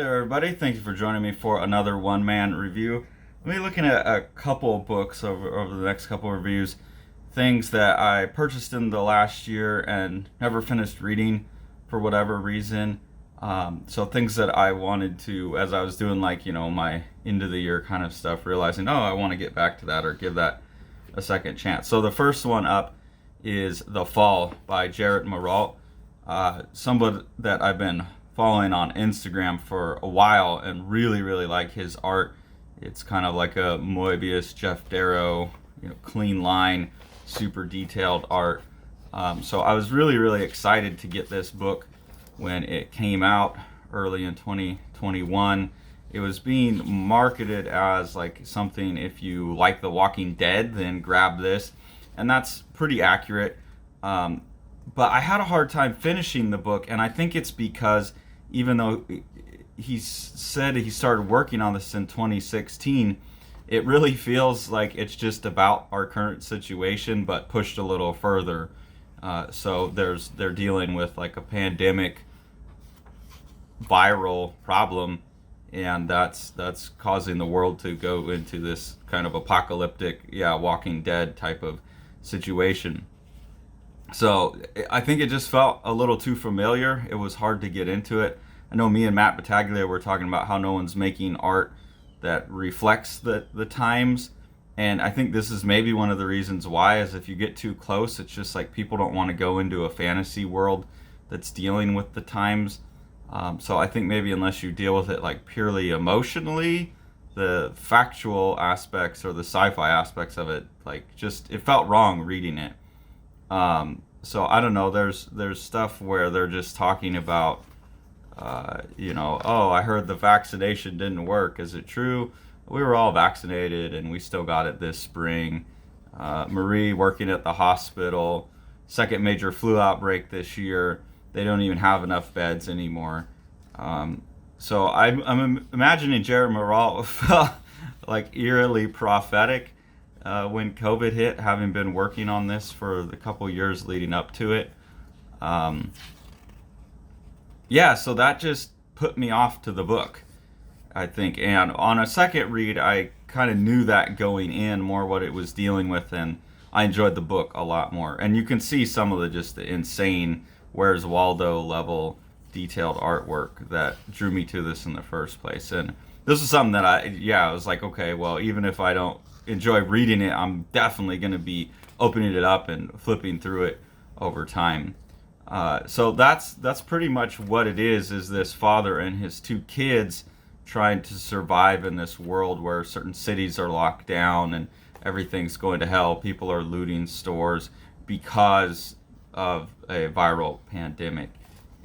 there, everybody. Thank you for joining me for another one-man review. I'm be looking at a couple of books over the next couple of reviews, things that I purchased in the last year and never finished reading for whatever reason. So things that I wanted to, as I was doing my end of the year kind of stuff, realizing, oh, I want to get back to that or give that a second chance. So the first one up is The Fall by Jared Muralt, somebody that I've been following on Instagram for a while and really, really like his art. It's kind of like a Moebius, Jeff Darrow, clean line, super detailed art. So I was really, really excited to get this book when it came out early in 2021. It was being marketed as like something, if you like The Walking Dead, then grab this. And that's pretty accurate. But I had a hard time finishing the book, and I think it's because even though he said he started working on this in 2016, it really feels like it's just about our current situation, but pushed a little further. So they're dealing with like a pandemic viral problem, and that's causing the world to go into this kind of apocalyptic, Walking Dead type of situation. So I think it just felt a little too familiar. It was hard to get into it. I know me and Matt Battaglia were talking about how no one's making art that reflects the times. And I think this is maybe one of the reasons why, is if you get too close, it's just like people don't want to go into a fantasy world that's dealing with the times. So I think maybe unless you deal with it like purely emotionally, the factual aspects or the sci-fi aspects of it, like just, it felt wrong reading it. So I don't know. There's stuff where they're just talking about, oh, I heard the vaccination didn't work. Is it true? We were all vaccinated and we still got it this spring. Marie working at the hospital, second major flu outbreak this year. They don't even have enough beds anymore. So I'm imagining Jared Muralt felt like eerily prophetic when COVID hit, having been working on this for the couple years leading up to it. So that just put me off to the book, I think. And on a second read, I kind of knew that going in more what it was dealing with, and I enjoyed the book a lot more. And you can see some of the insane Where's Waldo level detailed artwork that drew me to this in the first place. And this is something that I was like, okay, well, even if I don't enjoy reading it, I'm definitely going to be opening it up and flipping through it over time. So that's pretty much what it is this father and his two kids trying to survive in this world where certain cities are locked down and everything's going to hell. People are looting stores because of a viral pandemic.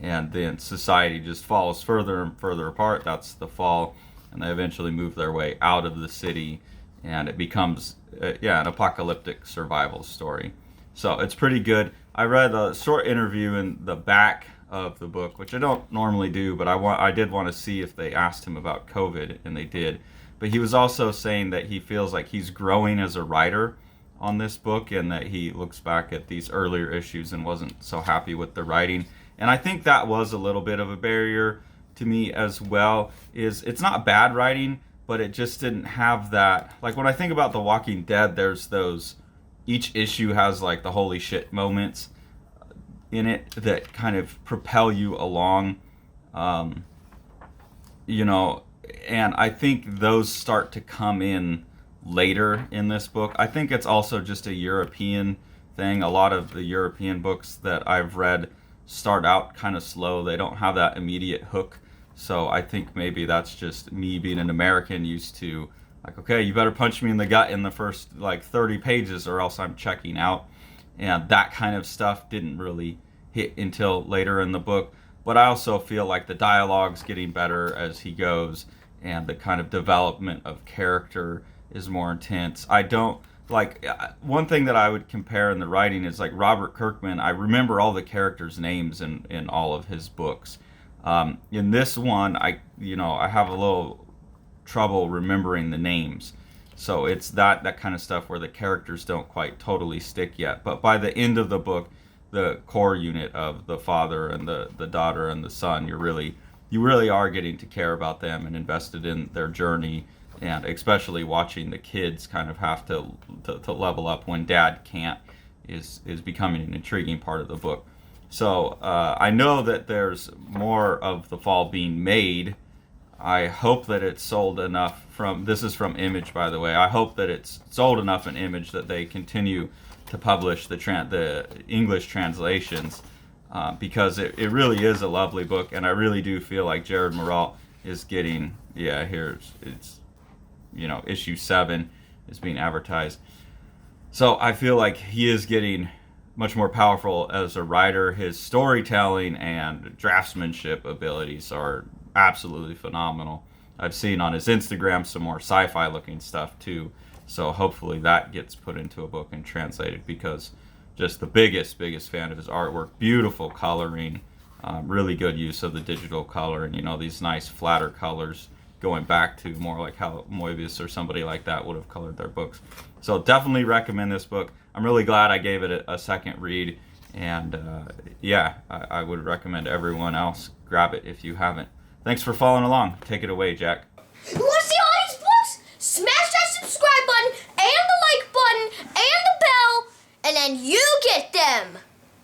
And then society just falls further and further apart. That's the fall. And they eventually move their way out of the city, and it becomes an apocalyptic survival story. So it's pretty good. I read a short interview in the back of the book, which I don't normally do, but I did want to see if they asked him about COVID, and they did. But he was also saying that he feels like he's growing as a writer on this book, and that he looks back at these earlier issues and wasn't so happy with the writing. And I think that was a little bit of a barrier to me as well. It's not bad writing, but it just didn't have that. Like when I think about The Walking Dead, there's those, each issue has like the holy shit moments in it that kind of propel you along. And I think those start to come in later in this book. I think it's also just a European thing. A lot of the European books that I've read start out kind of slow. They don't have that immediate hook. So I think maybe that's just me being an American, used to like, okay, you better punch me in the gut in the first like 30 pages or else I'm checking out. And that kind of stuff didn't really hit until later in the book. But I also feel like the dialogue's getting better as he goes, and the kind of development of character is more intense. I don't like, one thing that I would compare in the writing is like Robert Kirkman. I remember all the characters' names in all of his books. In this one, I have a little trouble remembering the names. So it's that kind of stuff where the characters don't quite totally stick yet. But by the end of the book, the core unit of the father and the daughter and the son, you you really are getting to care about them and invested in their journey, and especially watching the kids kind of have to level up when dad can't is becoming an intriguing part of the book. So I know that there's more of The Fall being made. I hope that it's sold enough this is from Image, by the way. I hope that it's sold enough in Image that they continue to publish the English translations, because it really is a lovely book, and I really do feel like Jared Muralt is getting, it's issue 7 is being advertised. So I feel like he is getting much more powerful as a writer. His storytelling and draftsmanship abilities are absolutely phenomenal. I've seen on his Instagram some more sci-fi looking stuff too. So hopefully that gets put into a book and translated, because just the biggest fan of his artwork. Beautiful coloring, really good use of the digital color, and these nice flatter colors, going back to more like how Moebius or somebody like that would have colored their books. So definitely recommend this book. I'm really glad I gave it a second read, and I would recommend everyone else grab it if you haven't. Thanks for following along. Take it away, Jack. You want to see all these books? Smash that subscribe button and the like button and the bell, and then you get them.